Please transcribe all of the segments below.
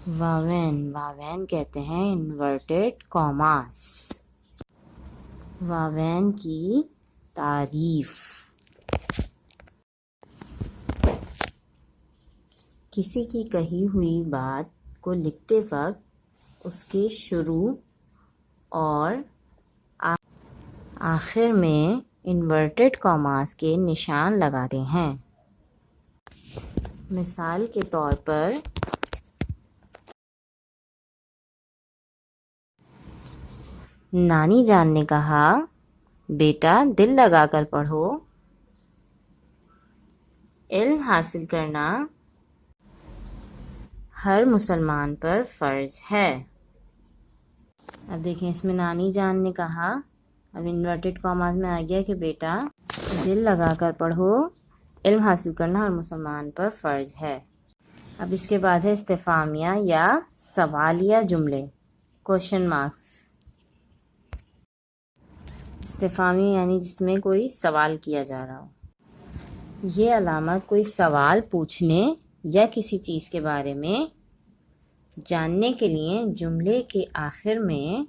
वावेन वावेन कहते हैं inverted commas. वावेन की तारीफ। किसी की कही हुई बात को लिखते वक्त उसके शुरू और आखिर में इन्वर्टेड कॉमास के निशान लगाते हैं। मिसाल के तौर पर नानी जान ने कहा, बेटा दिल लगाकर पढ़ो, इल्म हासिल करना हर मुसलमान पर फ़र्ज़ है। अब देखें, इसमें नानी जान ने कहा, अब इन्वर्टेड कॉमास में आ गया कि बेटा दिल लगाकर पढ़ो, इल्म हासिल करना हर मुसलमान पर फ़र्ज़ है। अब इसके बाद है इस्तिफ़ामिया या सवालिया जुमले, क्वेश्चन मार्क्स। इस्तिफ़ामिया यानी जिसमें कोई सवाल किया जा रहा हो। ये अलामत कोई सवाल पूछने या किसी चीज़ के बारे में जानने के लिए जुमले के आखिर में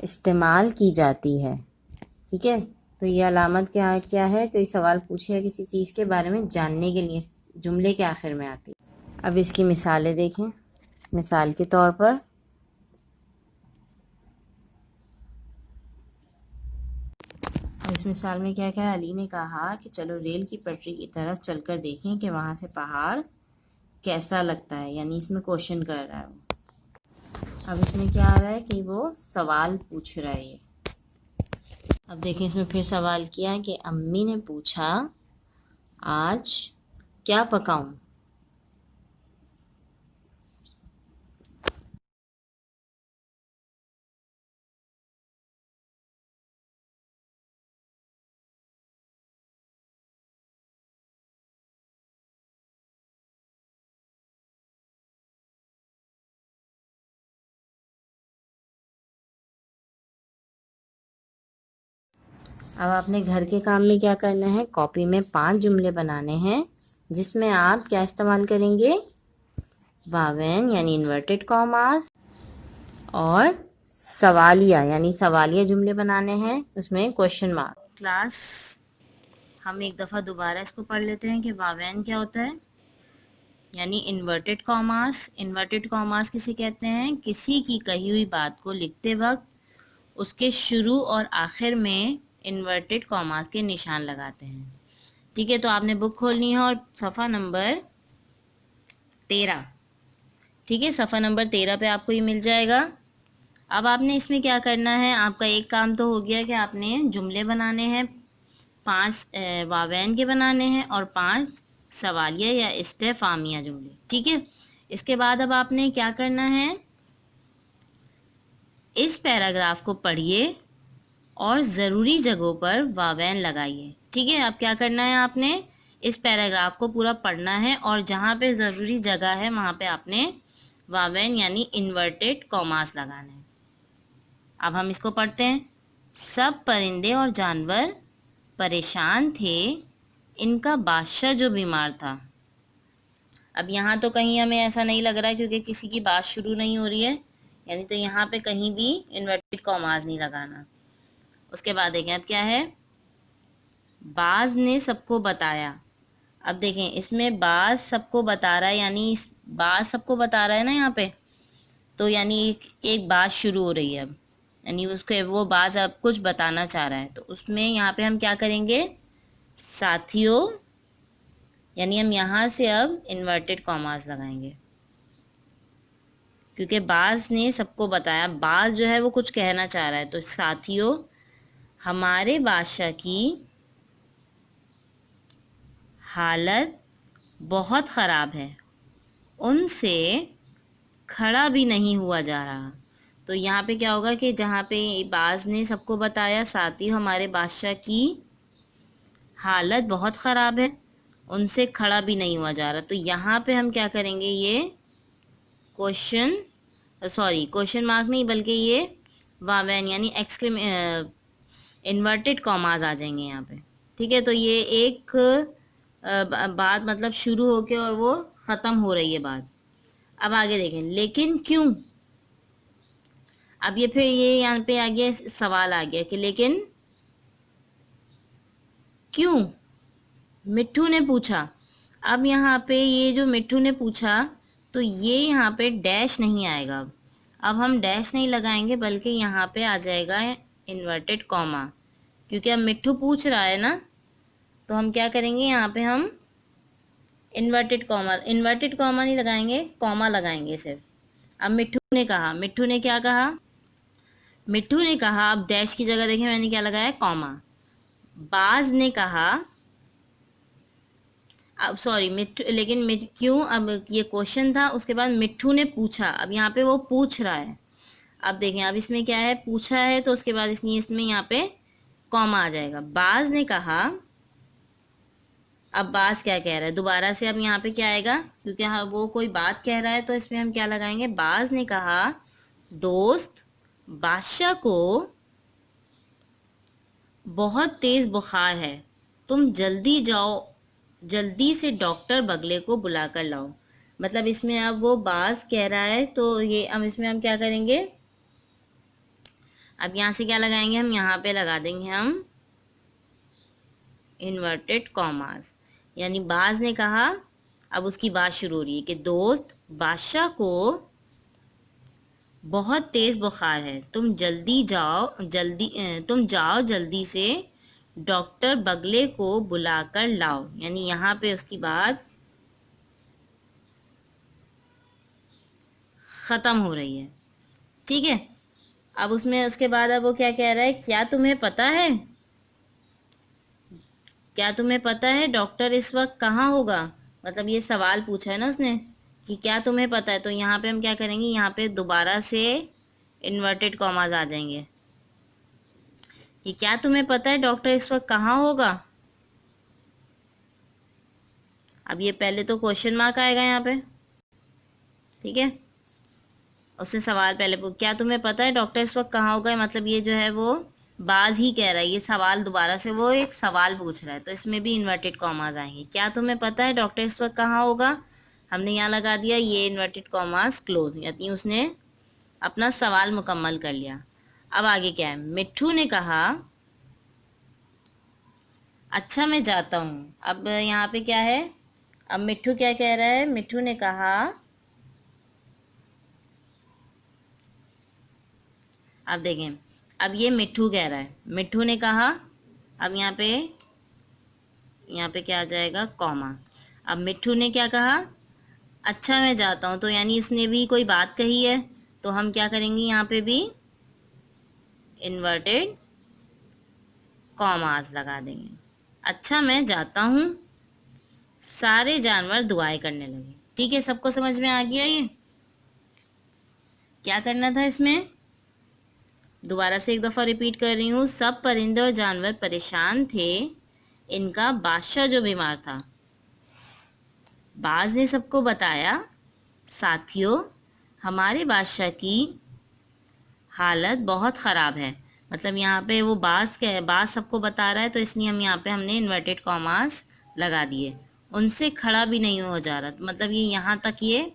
इस्तेमाल की जाती है। ठीक है, तो ये अलामत क्या है? कोई सवाल पूछे या किसी चीज़ के बारे में जानने के लिए जुमले के आखिर में आती है। अब इसकी मिसालें देखें। मिसाल के तौर पर इस मिसाल में क्या क्या? अली ने कहा कि चलो रेल की पटरी की तरफ चलकर देखें कि वहाँ से पहाड़ कैसा लगता है, यानी इसमें क्वेश्चन कर रहा है वो। अब इसमें क्या आ रहा है कि वो सवाल पूछ रहा है ये। अब देखें, इसमें फिर सवाल किया कि अम्मी ने पूछा, आज क्या पकाऊं? अब आपने घर के काम में क्या करना है? कॉपी में 5 जुमले बनाने हैं जिसमें आप क्या इस्तेमाल करेंगे? वावेन यानी इन्वर्टेड कॉमास और सवालिया यानी सवालिया जुमले बनाने हैं, उसमें क्वेश्चन मार्क। क्लास हम एक दफ़ा दोबारा इसको पढ़ लेते हैं कि वावेन क्या होता है, यानी इन्वर्टेड कॉमास। इन्वर्टेड कॉमास किसे कहते हैं? किसी की कही हुई बात को लिखते वक्त उसके शुरू और आखिर में इन्वर्टेड कॉमास के निशान लगाते हैं। ठीक है, तो आपने बुक खोलनी है और सफ़ा नंबर 13, ठीक है, सफ़ा नंबर 13 पे आपको ये मिल जाएगा। अब आपने इसमें क्या करना है? आपका एक काम तो हो गया कि आपने जुमले बनाने हैं, 5 वावेन के बनाने हैं और 5 सवालिया या इस्तेफामिया जुमले। ठीक है, इसके बाद अब आपने क्या करना है? इस पैराग्राफ को पढ़िए और ज़रूरी जगहों पर वावेन लगाइए। ठीक है, अब क्या करना है? आपने इस पैराग्राफ को पूरा पढ़ना है और जहाँ पे ज़रूरी जगह है वहाँ पे आपने वावेन यानी इन्वर्टेड कॉमास लगाना है। अब हम इसको पढ़ते हैं। सब परिंदे और जानवर परेशान थे, इनका बादशाह जो बीमार था। अब यहाँ तो कहीं हमें ऐसा नहीं लग रहा है क्योंकि किसी की बात शुरू नहीं हो रही है, यानी तो यहाँ पे कहीं भी इन्वर्टेड कॉमास नहीं लगाना। उसके बाद देखें अब क्या है? बाज ने सबको बताया। अब देखें, इसमें बाज सबको बता रहा है, यानी इस बाज सबको बता रहा है ना यहाँ पे, तो यानी एक बात शुरू हो रही है अब, यानी उसके वो बाज अब कुछ बताना चाह रहा है, तो उसमें यहाँ पे हम क्या करेंगे? साथियों, यानी हम यहाँ से अब इन्वर्टेड कॉमास लगाएंगे क्योंकि बाज ने सबको बताया। बाज जो है वो कुछ कहना चाह रहा है, तो साथियों, हमारे बादशाह की हालत बहुत ख़राब है, उनसे खड़ा भी नहीं हुआ जा रहा। तो यहाँ पे क्या होगा कि जहाँ पे बाज ने सबको बताया, साथियों हमारे बादशाह की हालत बहुत ख़राब है, उनसे खड़ा भी नहीं हुआ जा रहा, तो यहाँ पे हम क्या करेंगे? ये क्वेश्चन मार्क नहीं बल्कि ये वावेन यानी इन्वर्टेड कॉमास आ जाएंगे यहाँ पे। ठीक है, तो ये एक बात मतलब शुरू होके और वो ख़त्म हो रही है बात, अब आगे देखें, लेकिन क्यों। अब ये फिर ये यहाँ पे आ गया, सवाल आ गया कि लेकिन क्यों, मिट्ठू ने पूछा। अब यहाँ पे ये जो मिट्ठू ने पूछा, तो ये यहाँ पे डैश नहीं आएगा। अब हम डैश नहीं लगाएंगे, बल्कि यहाँ पे आ जाएगा इन्वर्टेड कॉमा, क्योंकि अब मिट्ठू पूछ रहा है ना, तो हम क्या करेंगे, यहाँ पे हम इन्वर्टेड कॉमा नहीं लगाएंगे, कॉमा लगाएंगे सिर्फ। अब मिट्ठू ने कहा, मिट्ठू ने क्या कहा, मिट्ठू ने कहा, अब डैश की जगह देखें मैंने क्या लगाया, कॉमा। बाज ने कहा, अब सॉरी मिट्ठू, लेकिन क्यों, अब ये क्वेश्चन था, उसके बाद मिट्ठू ने पूछा, अब यहाँ पे वो पूछ रहा है। अब देखें, अब इसमें क्या है, पूछा है, तो उसके बाद इसमें यहाँ पे कॉमा आ जाएगा। बाज ने कहा, अब बाज क्या कह रहा है, दोबारा से अब यहाँ पे क्या आएगा, क्योंकि हाँ वो कोई बात कह रहा है, तो इसमें हम क्या लगाएंगे, बाज ने कहा, दोस्त बादशाह को बहुत तेज बुखार है, तुम जल्दी जाओ, जल्दी से डॉक्टर बगले को बुला कर लाओ। मतलब इसमें अब वो बाज कह रहा है, तो ये अब इसमें हम क्या करेंगे, अब यहाँ से क्या लगाएंगे, हम यहाँ पे लगा देंगे हम इन्वर्टेड कॉमास, यानी बाज ने कहा, अब उसकी बात शुरू हो रही है कि दोस्त बादशाह को बहुत तेज बुखार है, तुम जाओ जल्दी से डॉक्टर बगले को बुलाकर लाओ। यानी यहाँ पे उसकी बात खत्म हो रही है, ठीक है। अब उसमें उसके बाद अब वो क्या कह रहा है, क्या तुम्हें पता है, क्या तुम्हें पता है डॉक्टर इस वक्त कहाँ होगा। मतलब ये सवाल पूछा है ना उसने कि क्या तुम्हें पता है, तो यहाँ पे हम क्या करेंगे, यहाँ पे दोबारा से इन्वर्टेड कॉमास आ जाएंगे कि क्या तुम्हें पता है डॉक्टर इस वक्त कहाँ होगा। अब ये पहले तो क्वेश्चन मार्क आएगा यहाँ पे, ठीक है। उसने सवाल पहले क्या तुम्हें पता है डॉक्टर इस वक्त कहाँ होगा, मतलब ये जो है वो बाज ही कह रहा है, ये सवाल दोबारा से वो एक सवाल पूछ रहा है, तो इसमें भी इन्वर्टेड कॉमास आएंगे। क्या तुम्हें पता है डॉक्टर इस वक्त कहाँ होगा, हमने यहाँ लगा दिया ये इन्वर्टेड कॉमास क्लोज, यानी उसने अपना सवाल मुकम्मल कर लिया। अब आगे क्या है, मिट्ठू ने कहा, अच्छा मैं जाता हूँ। अब यहाँ पे क्या है, अब मिट्ठू क्या कह रहा है, मिट्ठू ने कहा, अब देखें, अब ये मिट्ठू कह रहा है, मिट्ठू ने कहा, अब यहाँ पे क्या आ जाएगा, कॉमा। अब मिट्ठू ने क्या कहा, अच्छा मैं जाता हूँ, तो यानी उसने भी कोई बात कही है, तो हम क्या करेंगे, यहाँ पे भी इन्वर्टेड कॉमास लगा देंगे। अच्छा मैं जाता हूँ, सारे जानवर दुआएं करने लगे। ठीक है, सबको समझ में आ गया ये क्या करना था इसमें, दोबारा से एक दफ़ा रिपीट कर रही हूँ। सब परिंदे और जानवर परेशान थे, इनका बादशाह जो बीमार था। बाज ने सबको बताया, साथियों हमारे बादशाह की हालत बहुत ख़राब है। मतलब यहाँ पे वो बाज सबको बता रहा है, तो इसलिए हम यहाँ पे हमने इन्वर्टेड कॉमास लगा दिए। उनसे खड़ा भी नहीं हो जा रहा, मतलब ये यहाँ तक ये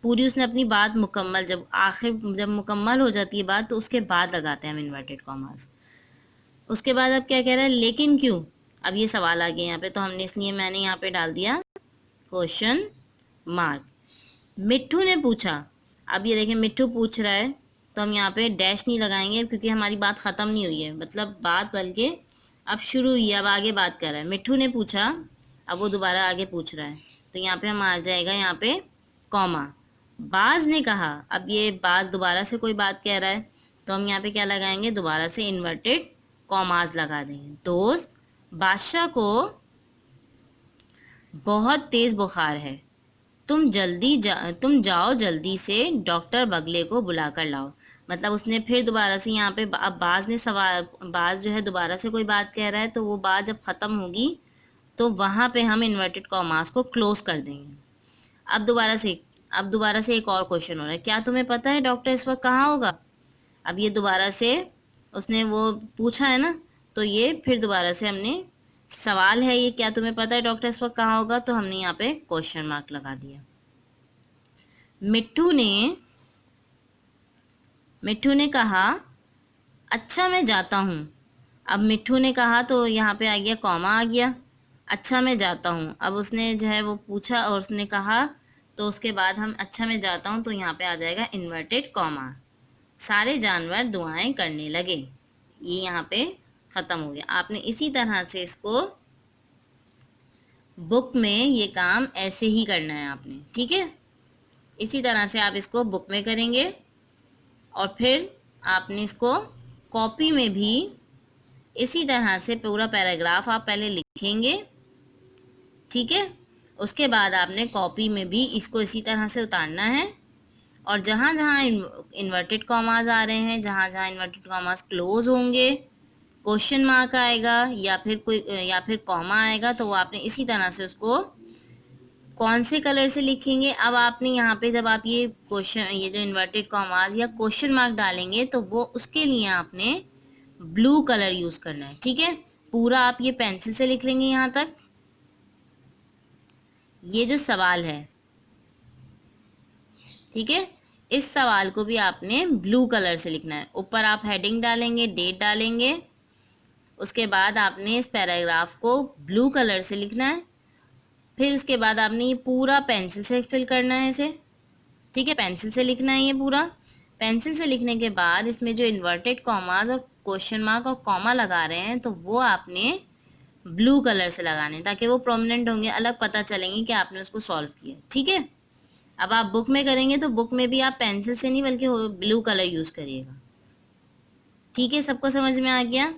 पूरी उसने अपनी बात मुकम्मल, जब मुकम्मल हो जाती है बात, तो उसके बाद लगाते हैं हम इन्वर्टेड कॉमास। उसके बाद अब क्या कह रहा है, लेकिन क्यों। अब ये सवाल आ गया यहाँ पे, तो हमने इसलिए मैंने यहाँ पे डाल दिया क्वेश्चन मार्क। मिट्ठू ने पूछा, अब ये देखें मिट्ठू पूछ रहा है, तो हम यहाँ पे डैश नहीं लगाएंगे, क्योंकि हमारी बात ख़त्म नहीं हुई है, मतलब बात बल्कि अब शुरू हुई है, अब आगे बात कर रहा है। मिट्ठू ने पूछा, अब वो दोबारा आगे पूछ रहा है, तो यहाँ पे हम आ जाएगा यहाँ पे कॉमा। बाज ने कहा, अब ये बाज दोबारा से कोई बात कह रहा है, तो हम यहाँ पे क्या लगाएंगे, दोबारा से इन्वर्टेड कॉमास लगा देंगे। दोस्त बादशाह को बहुत तेज़ बुखार है, तुम जाओ जल्दी से डॉक्टर बगले को बुला कर लाओ। मतलब उसने फिर दोबारा से यहाँ पे अब बाज जो है दोबारा से कोई बात कह रहा है, तो वो बात जब ख़त्म होगी तो वहाँ पे हम इन्वर्टेड कॉमास को क्लोज कर देंगे। अब दोबारा से एक और क्वेश्चन हो रहा है, क्या तुम्हें पता है डॉक्टर इस वक्त कहाँ होगा। अब ये दोबारा से उसने वो पूछा है ना, तो ये फिर दोबारा से हमने सवाल है ये, क्या तुम्हें पता है डॉक्टर इस वक्त कहाँ होगा, तो हमने यहाँ पे क्वेश्चन मार्क लगा दिया। मिट्ठू ने कहा अच्छा मैं जाता हूँ। अब मिट्ठू ने कहा तो यहाँ पे आ गया कॉमा आ गया। अच्छा मैं जाता हूँ, अब उसने जो है वो पूछा और उसने कहा, तो उसके बाद हम अच्छा मैं जाता हूँ तो यहाँ पे आ जाएगा इन्वर्टेड कॉमा। सारे जानवर दुआएं करने लगे। ये यहाँ पे ख़त्म हो गया। आपने इसी तरह से इसको बुक में ये काम ऐसे ही करना है आपने, ठीक है। इसी तरह से आप इसको बुक में करेंगे और फिर आपने इसको कॉपी में भी इसी तरह से पूरा पैराग्राफ आप पहले लिखेंगे, ठीक है। उसके बाद आपने कॉपी में भी इसको इसी तरह से उतारना है और जहाँ जहाँ इन्वर्टेड कॉमास आ रहे हैं, जहाँ जहाँ इन्वर्टेड कॉमास क्लोज होंगे, क्वेश्चन मार्क आएगा या फिर कॉमा आएगा, तो वो आपने इसी तरह से उसको कौन से कलर से लिखेंगे। अब आपने यहाँ पे जब आप ये जो इन्वर्टेड कॉमास या क्वेश्चन मार्क डालेंगे तो वो उसके लिए आपने ब्लू कलर यूज करना है, ठीक है। पूरा आप ये पेंसिल से लिख लेंगे यहाँ तक। ये जो सवाल है, ठीक है, इस सवाल को भी आपने ब्लू कलर से लिखना है। ऊपर आप हेडिंग डालेंगे, डेट डालेंगे, उसके बाद आपने इस पैराग्राफ को ब्लू कलर से लिखना है। फिर उसके बाद आपने ये पूरा पेंसिल से फिल करना है इसे, ठीक है, पेंसिल से लिखना है ये पूरा। पेंसिल से लिखने के बाद इसमें जो इन्वर्टेड कॉमास और क्वेश्चन मार्क और कॉमा लगा रहे हैं तो वो आपने ब्लू कलर से लगाने, ताकि वो प्रोमिनेंट होंगे, अलग पता चलेंगे कि आपने उसको सॉल्व किया, ठीक है। अब आप बुक में करेंगे तो बुक में भी आप पेंसिल से नहीं बल्कि ब्लू कलर यूज़ करिएगा, ठीक है। सबको समझ में आ गया।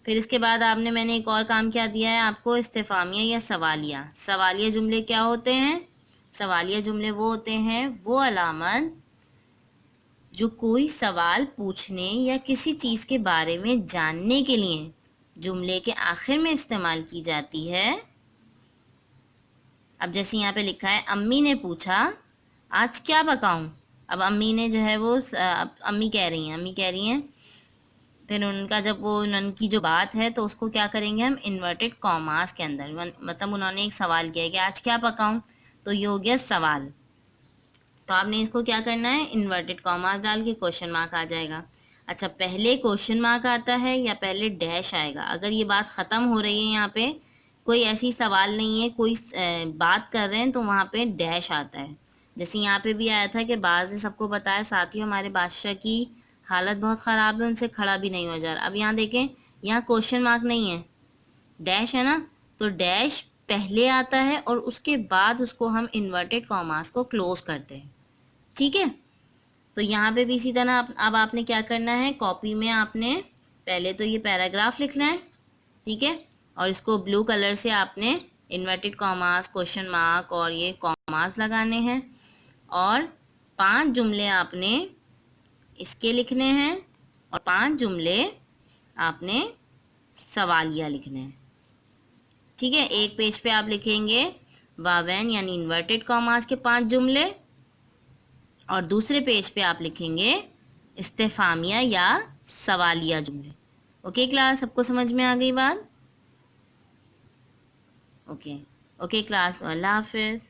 फिर इसके बाद मैंने एक और काम क्या दिया है आपको, इस्तेफामिया या सवालिया। सवालिया जुमले क्या होते हैं? सवालिया जुमले वो होते हैं, वो अलामत जो कोई सवाल पूछने या किसी चीज़ के बारे में जानने के लिए जुमले के आखिर में इस्तेमाल की जाती है। अब जैसे यहाँ पे लिखा है, अम्मी ने पूछा आज क्या पकाऊं। अब अम्मी ने जो है वो अम्मी कह रही हैं, फिर उनका जब वो उनकी जो बात है तो उसको क्या करेंगे हम, इन्वर्टेड कॉमास के अंदर, मतलब उन्होंने एक सवाल किया कि आज क्या पकाऊं, तो ये हो गया सवाल। तो आपने इसको क्या करना है, इन्वर्टेड कॉमास डाल के क्वेश्चन मार्क आ जाएगा। अच्छा, पहले क्वेश्चन मार्क आता है या पहले डैश आएगा? अगर ये बात ख़त्म हो रही है, यहाँ पे कोई ऐसी सवाल नहीं है, कोई बात कर रहे हैं, तो वहाँ पे डैश आता है। जैसे यहाँ पे भी आया था कि बाज ने सबको बताया साथियों हमारे बादशाह की हालत बहुत ख़राब है, उनसे खड़ा भी नहीं हो जा रहा। अब यहाँ देखें, यहाँ क्वेश्चन मार्क नहीं है, डैश है ना, तो डैश पहले आता है और उसके बाद उसको हम इन्वर्टेड कॉमास को क्लोज करते हैं, ठीक है। तो यहाँ पे भी इसी तरह अब आपने क्या करना है, कॉपी में आपने पहले तो ये पैराग्राफ लिखना है, ठीक है, और इसको ब्लू कलर से आपने इन्वर्टेड कॉमास, क्वेश्चन मार्क और ये कॉमास लगाने हैं, और 5 जुमले आपने इसके लिखने हैं और 5 जुमले आपने सवालिया लिखने हैं, ठीक है। एक पेज पे आप लिखेंगे वावेन यानी इन्वर्टेड कॉमास के 5 जुमले और दूसरे पेज पे आप लिखेंगे इस्तेफामिया या सवालिया जुमले। ओके क्लास, सबको समझ में आ गई बात? ओके क्लास, अल्लाह हाफिज़।